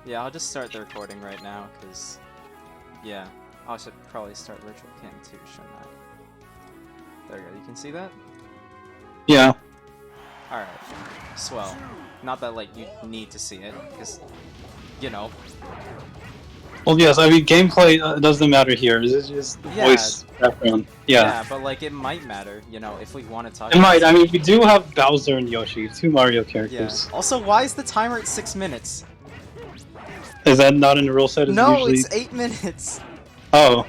Yeah, I'll just start the recording right now, because, yeah, I should probably start virtual cam too, shouldn't I? There you go, you can see that? Yeah. Alright, swell. Not that, like, you need to see it, because, you know. Well, yes, I mean, gameplay doesn't matter here. It's just voice background. Yeah, but, like, it might matter, you know, if we want to talk It about might. it. I mean, we do have Bowser and Yoshi, 2 Mario characters. Yeah. Also, why is the timer at 6 minutes? Is that not in the rule set? No, Usually... it's 8 minutes! Oh.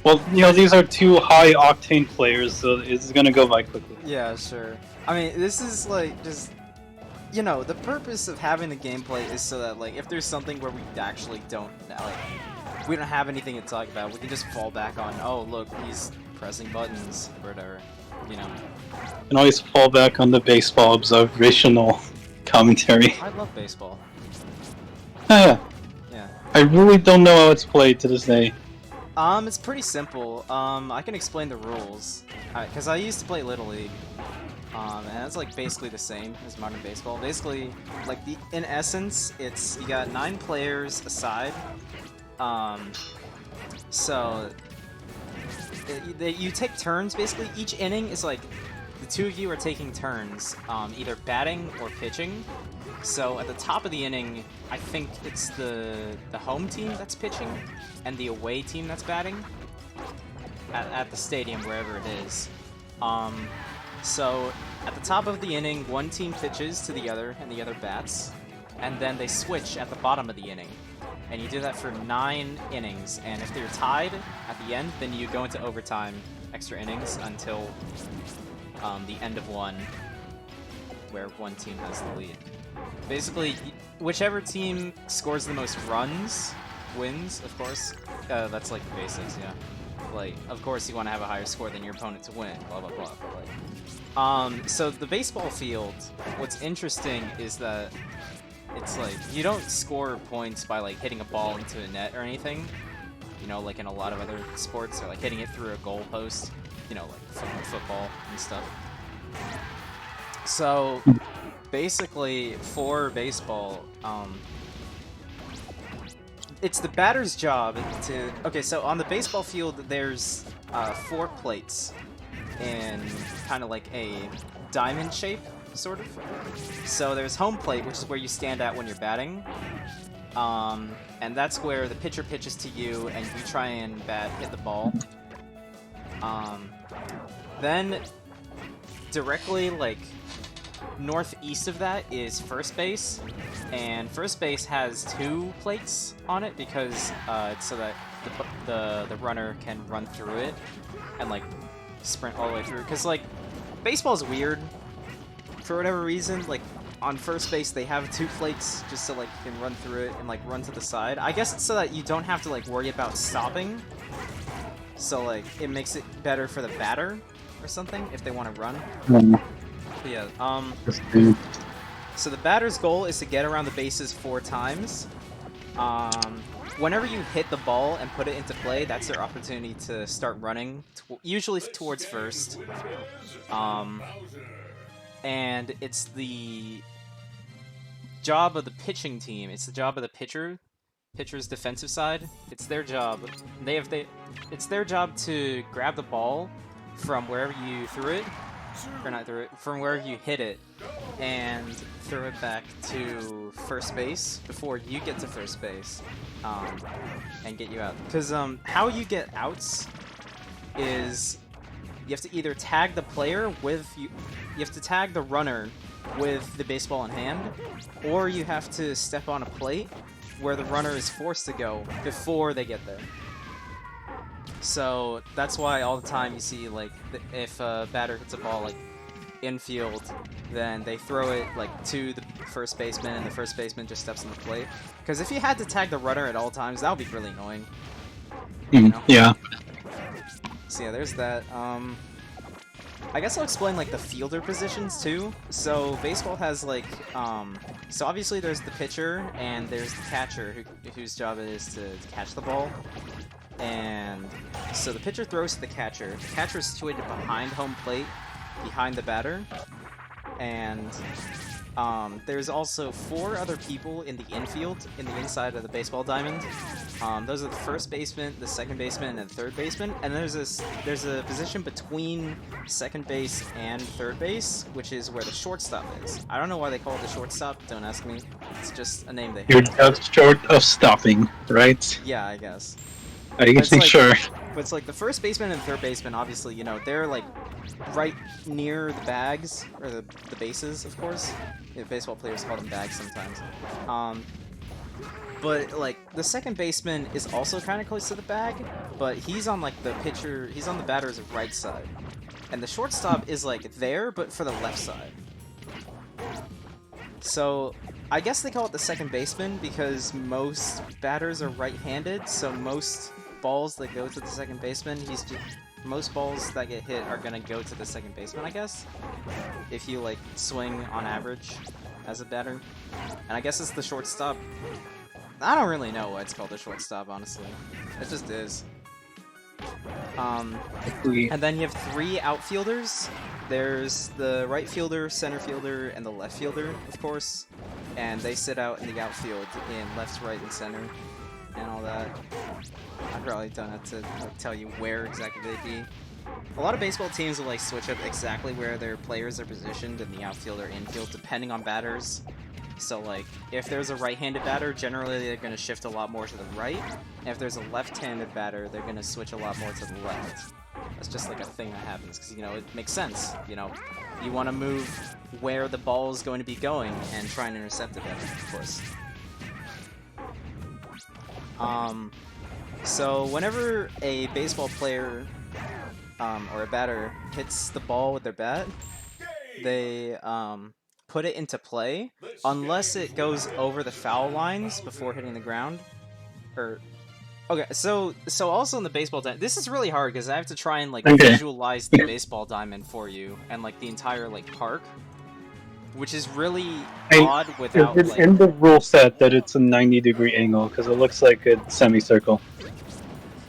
Well, you know, these are 2 high-octane players, so it's gonna go by quickly. Yeah, sure. I mean, this is, like, just... You know, the purpose of having the gameplay is so that, like, if there's something where we actually don't, like, we don't have anything to talk about, we can just fall back on, oh, look, he's pressing buttons, or whatever, you know. You can always fall back on the baseball observational commentary. I love baseball. Yeah. Yeah. I really don't know how it's played to this day. It's pretty simple. I can explain the rules. Because I used to play Little League. And it's like basically the same as modern baseball. Basically, like in essence, it's you got 9 players aside. So you take turns. Basically, each inning is like the 2 of you are taking turns, either batting or pitching. So at the top of the inning, I think it's the home team that's pitching and the away team that's batting at the stadium, wherever it is. So at the top of the inning, one team pitches to the other and the other bats, and then they switch at the bottom of the inning. And you do that for 9 innings, and if they're tied at the end, then you go into overtime, extra innings, until the end of one, where one team has the lead. Basically, whichever team scores the most runs wins, of course. That's like the basics, yeah. Like, of course you want to have a higher score than your opponent to win, blah blah blah, but like... so the baseball field, what's interesting is that it's like, you don't score points by like hitting a ball into a net or anything, you know, like in a lot of other sports, or like hitting it through a goal post, you know, like football and stuff. So, basically, for baseball, it's the batter's job to... Okay, so on the baseball field, there's 4 plates in kind of like a diamond shape, sort of. So there's home plate, which is where you stand at when you're batting. And that's where the pitcher pitches to you, and you try and hit the ball. Then, directly, like, northeast of that is first base, and first base has 2 plates on it because it's so that the runner can run through it and like sprint all the way through. Because like baseball's weird for whatever reason. Like on first base they have 2 plates just so like you can run through it and like run to the side. I guess it's so that you don't have to like worry about stopping. So like it makes it better for the batter or something if they want to run. But yeah, so the batter's goal is to get around the bases 4 times. Whenever you hit the ball and put it into play, that's their opportunity to start running, usually towards first. And it's the job of the pitching team. It's the job of the pitcher's defensive side. It's their job. It's their job to grab the ball from wherever you threw it. Or not through it, from where you hit it, and throw it back to first base before you get to first base, and get you out. Because how you get outs is you have to either tag the player with you have to tag the runner with the baseball in hand, or you have to step on a plate where the runner is forced to go before they get there. So that's why all the time you see, like, if a batter hits a ball, like, infield, then they throw it, like, to the first baseman, and the first baseman just steps on the plate. Because if you had to tag the runner at all times, that would be really annoying. You know? Yeah. So yeah, there's that. I guess I'll explain, like, the fielder positions, too. So baseball has, like, so obviously there's the pitcher, and there's the catcher, whose job it is to catch the ball. And so the pitcher throws to the catcher. The catcher is situated behind home plate, behind the batter. And There's also 4 other people in the infield, in the inside of the baseball diamond. Those are the first baseman, the second baseman, and the third baseman. And there's a position between second base and third base, which is where the shortstop is. I don't know why they call it the shortstop. Don't ask me. It's just a name they You're have. just short of stopping, right? Yeah, I guess. I guess It's like, sure. but it's like the first baseman and third baseman, obviously, you know, they're like right near the bags, or the bases, of course. Yeah, baseball players call them bags sometimes. But like the second baseman is also kind of close to the bag, but he's on like the pitcher, he's on the batter's right side. And the shortstop is like there, but for the left side. So I guess they call it the second baseman because most batters are right-handed, so most balls that go to the second baseman, most balls that get hit are gonna go to the second baseman, I guess. If you like swing on average as a batter. And I guess it's the shortstop. I don't really know why it's called the shortstop, honestly. It just is. And then you have 3 outfielders. There's the right fielder, center fielder, and the left fielder, of course. And they sit out in the outfield in left, right, and center, and all that. I probably don't have to like, tell you where exactly they'd be. A lot of baseball teams will like switch up exactly where their players are positioned in the outfield or infield, depending on batters. So like, if there's a right-handed batter, generally they're going to shift a lot more to the right. And if there's a left-handed batter, they're going to switch a lot more to the left. That's just like a thing that happens, because, you know, it makes sense, you know. You want to move where the ball is going to be going and try and intercept it better, of course. So whenever a baseball player, or a batter hits the ball with their bat, they, put it into play, unless it goes over the foul lines before hitting the ground. Okay, so also in the baseball diamond, this is really hard because I have to try and like visualize the baseball diamond for you and like the entire like park, which is really odd without It's like. in the rule set that it's a 90-degree angle because it looks like a semicircle.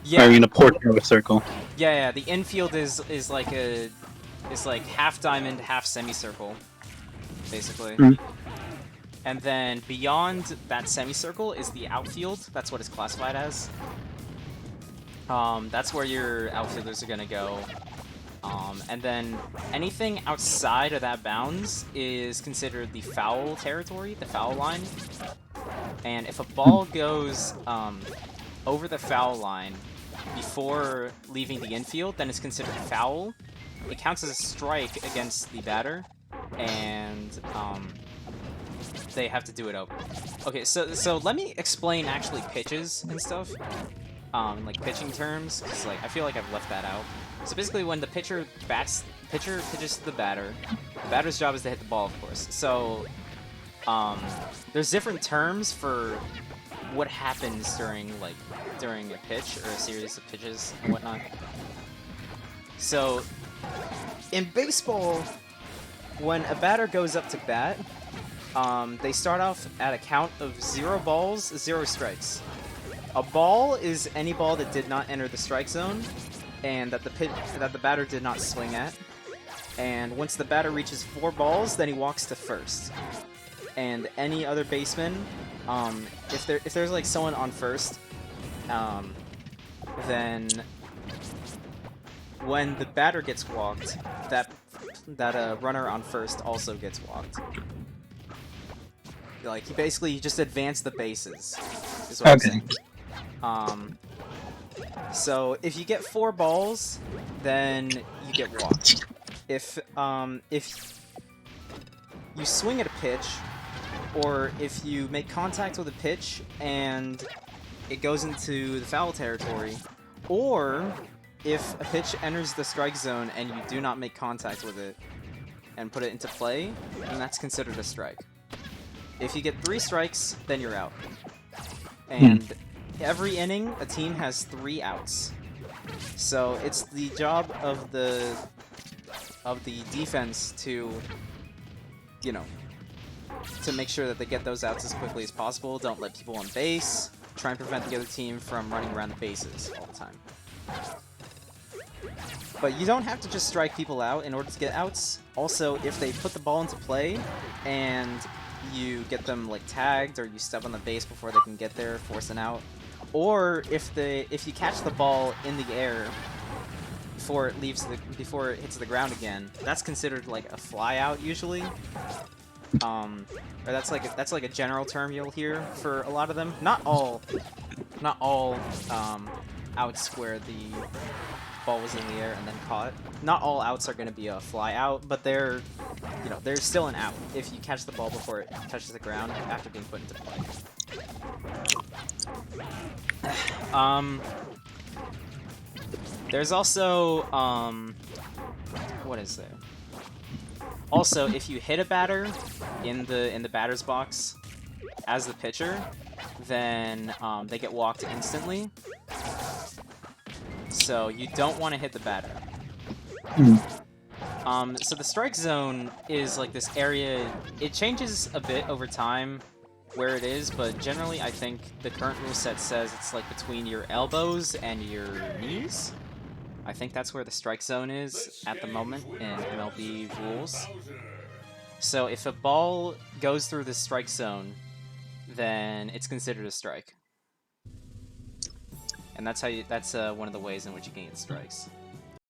Yeah. I mean, a portrait of a circle. Yeah. The infield is like half diamond, half semicircle, basically. And then beyond that semicircle is the outfield. That's what it's classified as. That's where your outfielders are gonna go. And then anything outside of that bounds is considered the foul territory, the foul line. And if a ball goes over the foul line before leaving the infield, then it's considered foul. It counts as a strike against the batter, and they have to do it over. Okay, so let me explain actually pitches and stuff, like pitching terms, because like I feel like I've left that out. So basically, when the pitcher pitches to the batter's job is to hit the ball, of course. So there's different terms for what happens during a pitch or a series of pitches and whatnot. So in baseball, when a batter goes up to bat, they start off at a count of 0 balls, 0 strikes. A ball is any ball that did not enter the strike zone, and that the batter did not swing at. And once the batter reaches 4 balls, then he walks to first. And any other baseman, if there's like someone on first, then when the batter gets walked, that runner on first also gets walked. Like, he basically just advanced the bases, is what I'm saying. So if you get 4 balls, then you get walked. If you swing at a pitch, or if you make contact with a pitch and it goes into the foul territory, or if a pitch enters the strike zone and you do not make contact with it and put it into play, then that's considered a strike. If you get 3 strikes, then you're out. And every inning, a team has 3 outs. So it's the job of the defense to, you know, to make sure that they get those outs as quickly as possible. Don't let people on base. Try and prevent the other team from running around the bases all the time. But you don't have to just strike people out in order to get outs. Also, if they put the ball into play and you get them like tagged or you step on the base before they can get there, force an out, or if you catch the ball in the air before it hits the ground again, that's considered like a fly out usually. Or that's like a general term you'll hear for a lot of them. Not all outs where the ball was in the air and then caught. Not all outs are going to be a fly out, but they're still an out if you catch the ball before it touches the ground after being put into play. There's also what is there? Also, if you hit a batter in the batter's box as the pitcher, then they get walked instantly. So you don't want to hit the batter. So the strike zone is like this area. It changes a bit over time where it is, but generally I think the current rule set says it's like between your elbows and your knees. I think that's where the strike zone is at the moment in MLB rules. So if a ball goes through the strike zone, then it's considered a strike. And that's one of the ways in which you can get strikes.